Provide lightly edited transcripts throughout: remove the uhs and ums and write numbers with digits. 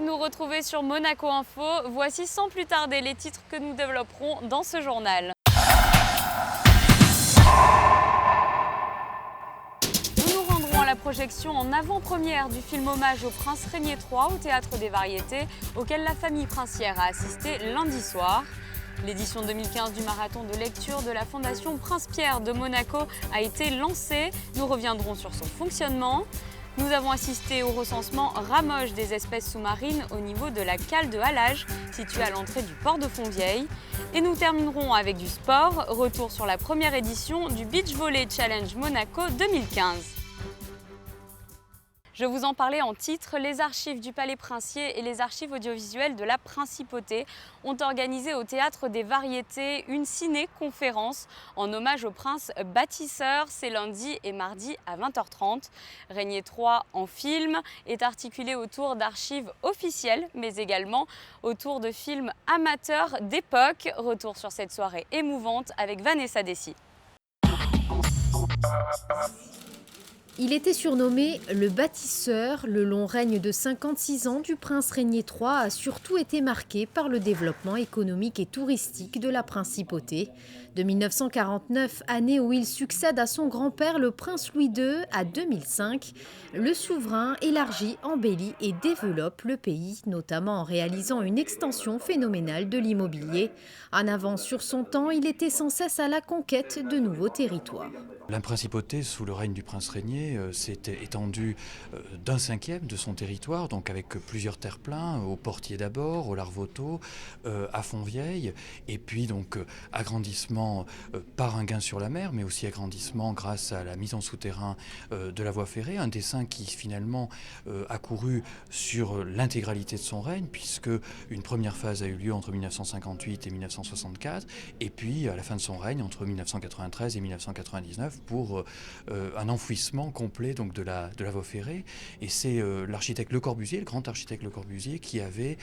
Merci de nous retrouver sur Monaco Info. Voici sans plus tarder les titres que nous développerons dans ce journal. Nous nous rendrons à la projection en avant-première du film hommage au prince Régnier III au Théâtre des Variétés, auquel la famille princière a assisté lundi soir. L'édition 2015 du marathon de lecture de la Fondation Prince Pierre de Monaco a été lancée. Nous reviendrons sur son fonctionnement. Nous avons assisté au recensement Ramoche des espèces sous-marines au niveau de la cale de halage, située à l'entrée du port de Fontvieille. Et nous terminerons avec du sport, retour sur la première édition du Beach Volley Challenge Monaco 2015. Je vous en parlais en titre, les archives du Palais Princier et les archives audiovisuelles de la Principauté ont organisé au Théâtre des Variétés une ciné-conférence en hommage au prince bâtisseur. C'est lundi et mardi à 20h30. Régnier III en film est articulé autour d'archives officielles, mais également autour de films amateurs d'époque. Retour sur cette soirée émouvante avec Vanessa Dessy. Il était surnommé le bâtisseur. Le long règne de 56 ans du prince Régnier III a surtout été marqué par le développement économique et touristique de la principauté. De 1949, année où il succède à son grand-père le prince Louis II, à 2005, le souverain élargit, embellit et développe le pays, notamment en réalisant une extension phénoménale de l'immobilier. En avance sur son temps, il était sans cesse à la conquête de nouveaux territoires. La principauté, sous le règne du prince Régnier, s'est étendue d'un cinquième de son territoire, donc avec plusieurs terre-pleins, au Portier d'abord, au Larvoto, à Fontvieille, et puis donc agrandissement par un gain sur la mer, mais aussi agrandissement grâce à la mise en souterrain de la voie ferrée, un dessin qui finalement a couru sur l'intégralité de son règne, puisque une première phase a eu lieu entre 1958 et 1964, et puis à la fin de son règne, entre 1993 et 1999, pour un enfouissement complet donc, de la voie ferrée. Et c'est l'architecte Le Corbusier, le grand architecte Le Corbusier, qui avait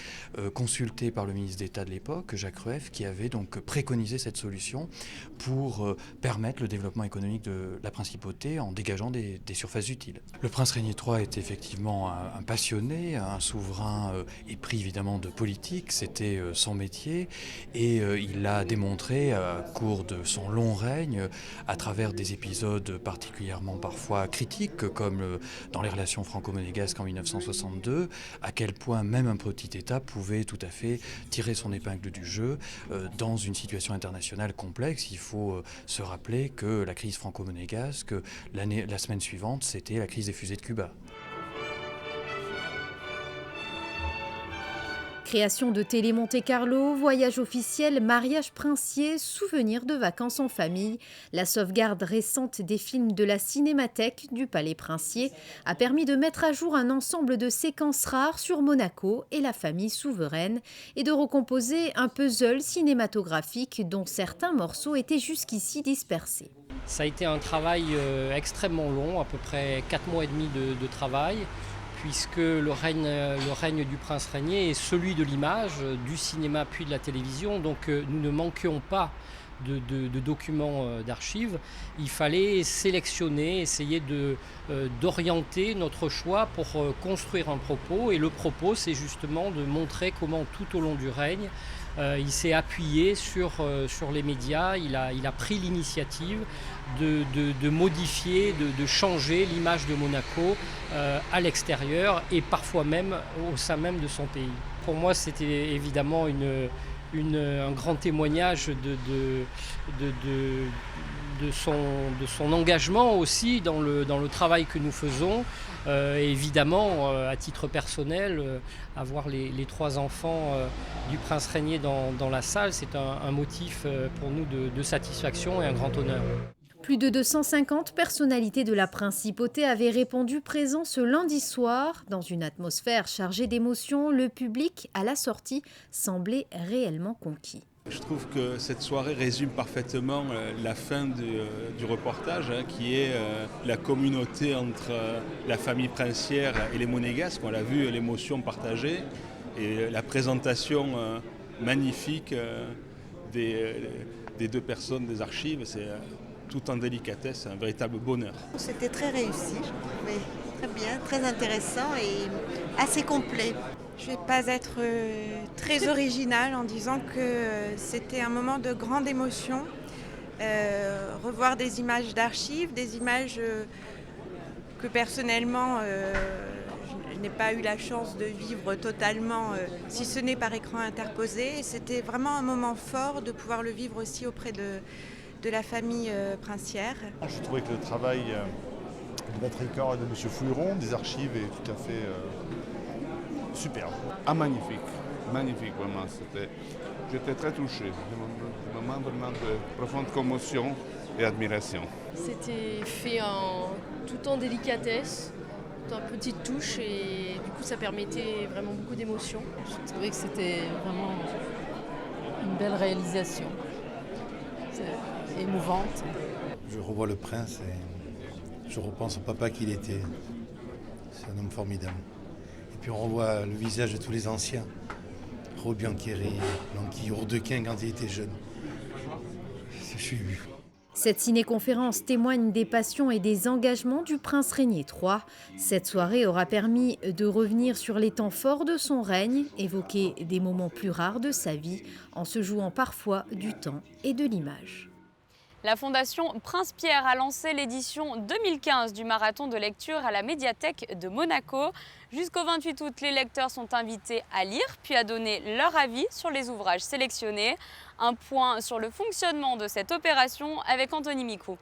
consulté par le ministre d'État de l'époque, Jacques Rueff, qui avait donc préconisé cette solution pour permettre le développement économique de la principauté en dégageant des surfaces utiles. Le prince Régnier III était effectivement un passionné, un souverain épris évidemment de politique, c'était son métier, et il l'a démontré au cours de son long règne à travers des épisodes particulièrement parfois critiques, comme dans les relations franco-monégasques en 1962, à quel point même un petit État pouvait tout à fait tirer son épingle du jeu dans une situation internationale complexe. Il faut se rappeler que la crise franco-monégasque, la semaine suivante, c'était la crise des fusées de Cuba. Création de Télé Monte Carlo, voyage officiel, mariage princier, souvenirs de vacances en famille. La sauvegarde récente des films de la Cinémathèque du Palais Princier a permis de mettre à jour un ensemble de séquences rares sur Monaco et la famille souveraine et de recomposer un puzzle cinématographique dont certains morceaux étaient jusqu'ici dispersés. Ça a été un travail extrêmement long, à peu près 4 mois et demi de travail, puisque le règne du prince Régnier est celui de l'image, du cinéma puis de la télévision, donc nous ne manquions pas de documents d'archives. Il fallait sélectionner, essayer d'orienter notre choix pour construire un propos, et le propos c'est justement de montrer comment tout au long du règne il s'est appuyé sur les médias, il a pris l'initiative de modifier, de changer l'image de Monaco à l'extérieur et parfois même au sein même de son pays. Pour moi, c'était évidemment un grand témoignage de son engagement aussi dans le travail que nous faisons. Et évidemment, à titre personnel, avoir les 3 enfants du prince Régnier dans la salle, c'est un motif pour nous de satisfaction et un grand honneur. Plus de 250 personnalités de la principauté avaient répondu présents ce lundi soir. Dans une atmosphère chargée d'émotions, le public, à la sortie, semblait réellement conquis. Je trouve que cette soirée résume parfaitement la fin du reportage, qui est la communauté entre la famille princière et les monégasques. On l'a vu, l'émotion partagée et la présentation magnifique des 2 personnes des archives. C'est tout en délicatesse, un véritable bonheur. C'était très réussi, je trouvais très bien, très intéressant et assez complet. Je ne vais pas être très originale en disant que c'était un moment de grande émotion. Revoir des images d'archives, des images que personnellement je n'ai pas eu la chance de vivre totalement, si ce n'est par écran interposé. C'était vraiment un moment fort de pouvoir le vivre aussi auprès de la famille princière. Je trouvais que le travail de Maître Ricard et de M. Fouilleron, des archives, est tout à fait superbe. Ah, magnifique, magnifique vraiment. J'étais très touché, des moments vraiment de profonde commotion et admiration. C'était fait tout en délicatesse, tout en petites touches et du coup ça permettait vraiment beaucoup d'émotions. Je trouvais que c'était vraiment une belle réalisation. C'est émouvante. Je revois le prince et je repense au papa qu'il était. C'est un homme formidable. Et puis on revoit le visage de tous les anciens. Robbiancheri, Blanqui, Hourdequin quand il était jeune. Je suis ému. Cette ciné-conférence témoigne des passions et des engagements du prince Régnier III. Cette soirée aura permis de revenir sur les temps forts de son règne, évoquer des moments plus rares de sa vie, en se jouant parfois du temps et de l'image. La Fondation Prince Pierre a lancé l'édition 2015 du marathon de lecture à la médiathèque de Monaco. Jusqu'au 28 août, les lecteurs sont invités à lire puis à donner leur avis sur les ouvrages sélectionnés. Un point sur le fonctionnement de cette opération avec Anthony Micou.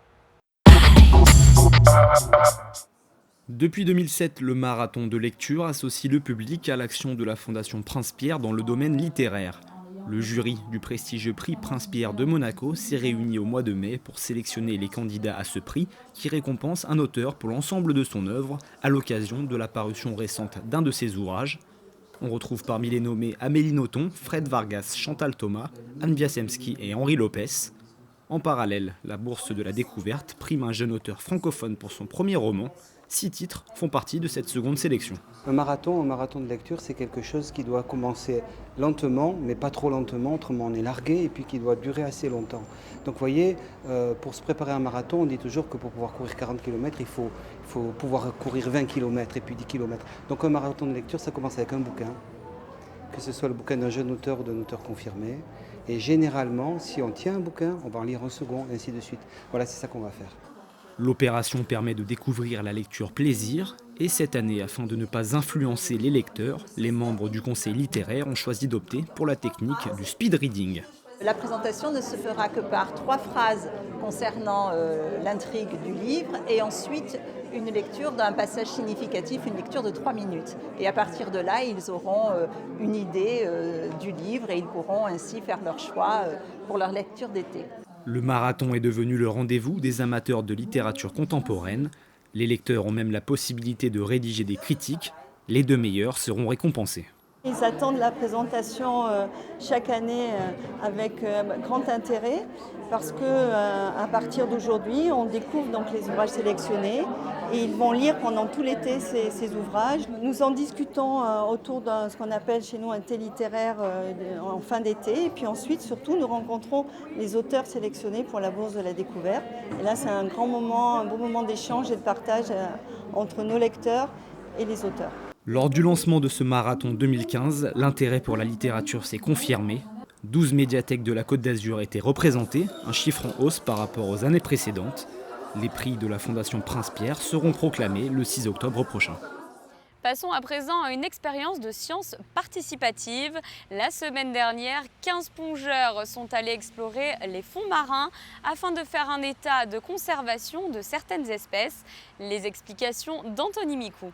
Depuis 2007, le marathon de lecture associe le public à l'action de la Fondation Prince Pierre dans le domaine littéraire. Le jury du prestigieux prix Prince Pierre de Monaco s'est réuni au mois de mai pour sélectionner les candidats à ce prix qui récompense un auteur pour l'ensemble de son œuvre à l'occasion de la parution récente d'un de ses ouvrages. On retrouve parmi les nommés Amélie Nothomb, Fred Vargas, Chantal Thomas, Anne Wiasemski et Henri Lopez. En parallèle, la Bourse de la Découverte prime un jeune auteur francophone pour son premier roman. 6 titres font partie de cette seconde sélection. Un marathon de lecture, c'est quelque chose qui doit commencer lentement, mais pas trop lentement, autrement on est largué, et puis qui doit durer assez longtemps. Donc vous voyez, pour se préparer à un marathon, on dit toujours que pour pouvoir courir 40 km, il faut pouvoir courir 20 km et puis 10 km. Donc un marathon de lecture, ça commence avec un bouquin, que ce soit le bouquin d'un jeune auteur ou d'un auteur confirmé. Et généralement, si on tient un bouquin, on va en lire un second, et ainsi de suite. Voilà, c'est ça qu'on va faire. L'opération permet de découvrir la lecture plaisir et cette année, afin de ne pas influencer les lecteurs, les membres du conseil littéraire ont choisi d'opter pour la technique du speed reading. La présentation ne se fera que par 3 phrases concernant l'intrigue du livre et ensuite une lecture d'un passage significatif, une lecture de 3 minutes. Et à partir de là, ils auront une idée du livre et ils pourront ainsi faire leur choix pour leur lecture d'été. Le marathon est devenu le rendez-vous des amateurs de littérature contemporaine. Les lecteurs ont même la possibilité de rédiger des critiques. Les 2 meilleurs seront récompensés. Ils attendent la présentation chaque année avec grand intérêt parce qu'à partir d'aujourd'hui, on découvre donc les ouvrages sélectionnés et ils vont lire pendant tout l'été ces ouvrages. Nous en discutons autour de ce qu'on appelle chez nous un thé littéraire en fin d'été et puis ensuite surtout nous rencontrons les auteurs sélectionnés pour la Bourse de la Découverte. Et là c'est un bon moment d'échange et de partage entre nos lecteurs et les auteurs. Lors du lancement de ce marathon 2015, l'intérêt pour la littérature s'est confirmé. 12 médiathèques de la Côte d'Azur étaient représentées, un chiffre en hausse par rapport aux années précédentes. Les prix de la Fondation Prince Pierre seront proclamés le 6 octobre prochain. Passons à présent à une expérience de sciences participatives. La semaine dernière, 15 plongeurs sont allés explorer les fonds marins afin de faire un état de conservation de certaines espèces. Les explications d'Anthony Micou.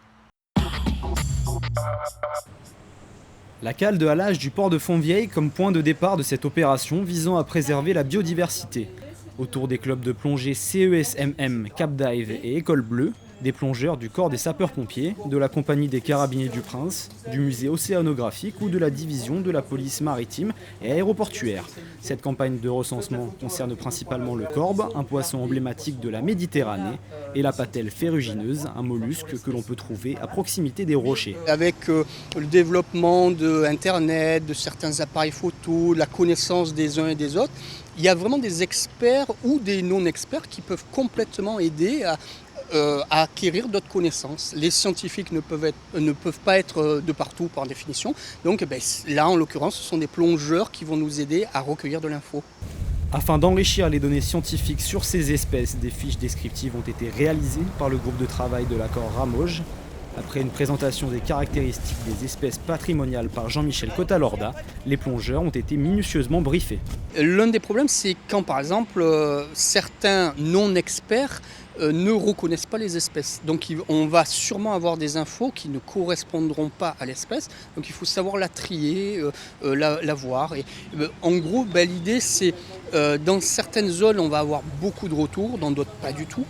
La cale de halage du port de Fontvieille comme point de départ de cette opération visant à préserver la biodiversité. Autour des clubs de plongée CESMM, Cap Dive et École Bleue, des plongeurs du corps des sapeurs-pompiers, de la compagnie des Carabiniers du Prince, du musée océanographique ou de la division de la police maritime et aéroportuaire. Cette campagne de recensement concerne principalement le corbe, un poisson emblématique de la Méditerranée, et la patelle ferrugineuse, un mollusque que l'on peut trouver à proximité des rochers. Avec le développement de Internet, de certains appareils photo, la connaissance des uns et des autres, il y a vraiment des experts ou des non-experts qui peuvent complètement aider à à acquérir d'autres connaissances. Les scientifiques ne peuvent pas être de partout par définition. Donc là, en l'occurrence, ce sont des plongeurs qui vont nous aider à recueillir de l'info. Afin d'enrichir les données scientifiques sur ces espèces, des fiches descriptives ont été réalisées par le groupe de travail de l'accord Ramoge. Après une présentation des caractéristiques des espèces patrimoniales par Jean-Michel Cotalorda, les plongeurs ont été minutieusement briefés. L'un des problèmes, c'est quand par exemple certains non-experts ne reconnaissent pas les espèces. Donc on va sûrement avoir des infos qui ne correspondront pas à l'espèce. Donc il faut savoir la trier, la voir. Et, en gros, l'idée c'est dans certaines zones on va avoir beaucoup de retours, dans d'autres pas du tout.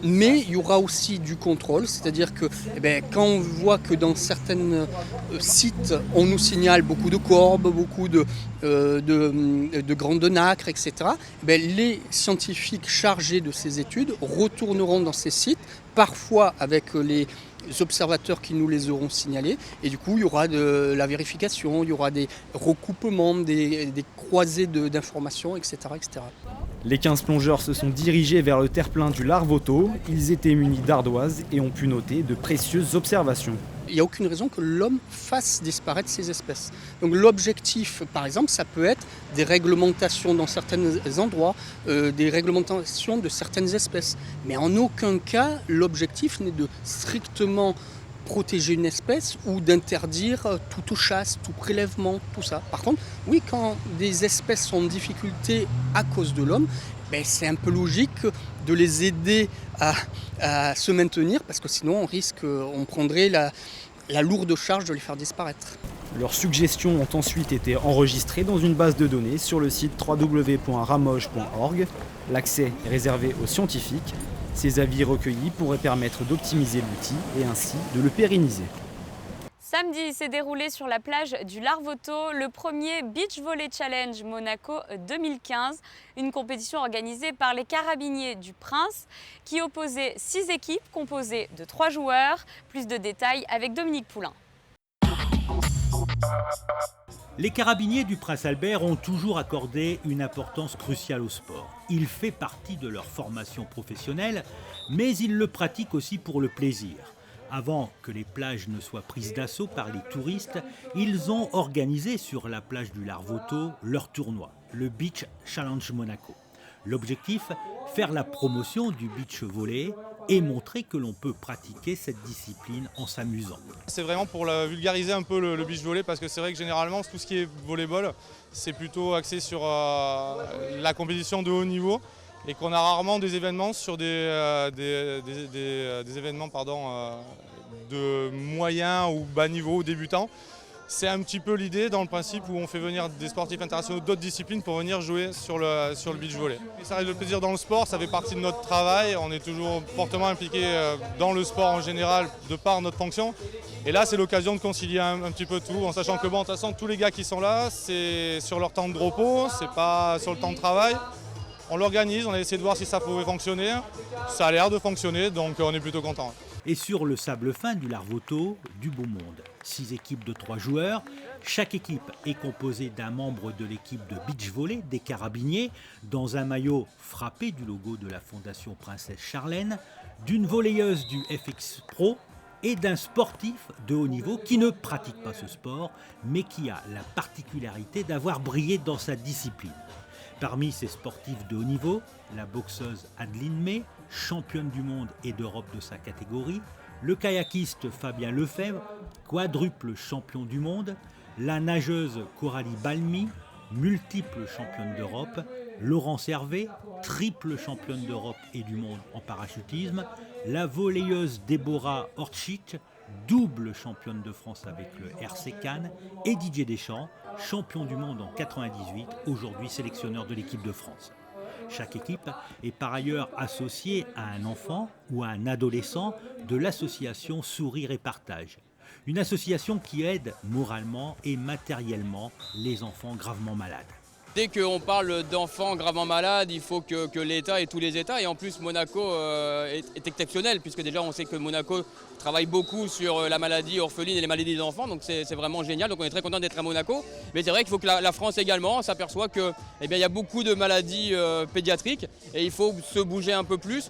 Mais il y aura aussi du contrôle, c'est-à-dire que quand on voit que dans certains sites on nous signale beaucoup de corbes, beaucoup de grandes nacres, etc., les scientifiques chargés de ces études retourneront dans ces sites, parfois avec les observateurs qui nous les auront signalés, et du coup il y aura de la vérification, il y aura des recoupements, des croisées d'informations, etc., etc. Les 15 plongeurs se sont dirigés vers le terre-plein du Larvoto. Ils étaient munis d'ardoises et ont pu noter de précieuses observations. Il n'y a aucune raison que l'homme fasse disparaître ces espèces. Donc l'objectif, par exemple, ça peut être des réglementations dans certains endroits, des réglementations de certaines espèces. Mais en aucun cas, l'objectif n'est de strictement protéger une espèce ou d'interdire toute chasse, tout prélèvement, tout ça. Par contre, oui, quand des espèces sont en difficulté à cause de l'homme, c'est un peu logique de les aider à se maintenir, parce que sinon on prendrait la lourde charge de les faire disparaître. Leurs suggestions ont ensuite été enregistrées dans une base de données sur le site www.ramoge.org. L'accès est réservé aux scientifiques. Ces avis recueillis pourraient permettre d'optimiser l'outil et ainsi de le pérenniser. Samedi s'est déroulé sur la plage du Larvoto le premier Beach Volley Challenge Monaco 2015, une compétition organisée par les Carabiniers du Prince qui opposait 6 équipes composées de 3 joueurs. Plus de détails avec Dominique Poulain. Les Carabiniers du Prince Albert ont toujours accordé une importance cruciale au sport. Il fait partie de leur formation professionnelle, mais ils le pratiquent aussi pour le plaisir. Avant que les plages ne soient prises d'assaut par les touristes, ils ont organisé sur la plage du Larvoto leur tournoi, le Beach Challenge Monaco. L'objectif, faire la promotion du beach volley et montrer que l'on peut pratiquer cette discipline en s'amusant. C'est vraiment pour vulgariser un peu le beach volley, parce que c'est vrai que généralement tout ce qui est volleyball, c'est plutôt axé sur la compétition de haut niveau et qu'on a rarement des événements sur des événements de moyen ou bas niveau, débutants. C'est un petit peu l'idée dans le principe où on fait venir des sportifs internationaux d'autres disciplines pour venir jouer sur le beach volley. Et ça reste le plaisir dans le sport, ça fait partie de notre travail, on est toujours fortement impliqué dans le sport en général de par notre fonction. Et là c'est l'occasion de concilier un petit peu tout, en sachant que de toute façon tous les gars qui sont là, c'est sur leur temps de repos, c'est pas sur le temps de travail. On l'organise, on a essayé de voir si ça pouvait fonctionner, ça a l'air de fonctionner, donc on est plutôt content. Et sur le sable fin du Larvoto, du beau monde. 6 équipes de 3 joueurs. Chaque équipe est composée d'un membre de l'équipe de beach volley des Carabiniers, dans un maillot frappé du logo de la Fondation Princesse Charlène, d'une volleyeuse du FX Pro et d'un sportif de haut niveau qui ne pratique pas ce sport, mais qui a la particularité d'avoir brillé dans sa discipline. Parmi ces sportifs de haut niveau, la boxeuse Adeline May, championne du monde et d'Europe de sa catégorie, le kayakiste Fabien Lefebvre, quadruple champion du monde, la nageuse Coralie Balmy, multiple championne d'Europe, Laurence Hervé, triple championne d'Europe et du monde en parachutisme, la volleyeuse Déborah Orchich, double championne de France avec le RC Cannes, et Didier Deschamps, champion du monde en 98, aujourd'hui sélectionneur de l'équipe de France. Chaque équipe est par ailleurs associée à un enfant ou à un adolescent de l'association Sourire et Partage. Une association qui aide moralement et matériellement les enfants gravement malades. Dès qu'on parle d'enfants gravement malades, il faut que l'État et tous les États, et en plus Monaco est exceptionnel, puisque déjà on sait que Monaco travaille beaucoup sur la maladie orpheline et les maladies des enfants, donc c'est vraiment génial, donc on est très content d'être à Monaco. Mais c'est vrai qu'il faut que la France également s'aperçoit qu'il y a beaucoup de maladies pédiatriques et il faut se bouger un peu plus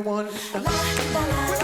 everyone. La, la, la,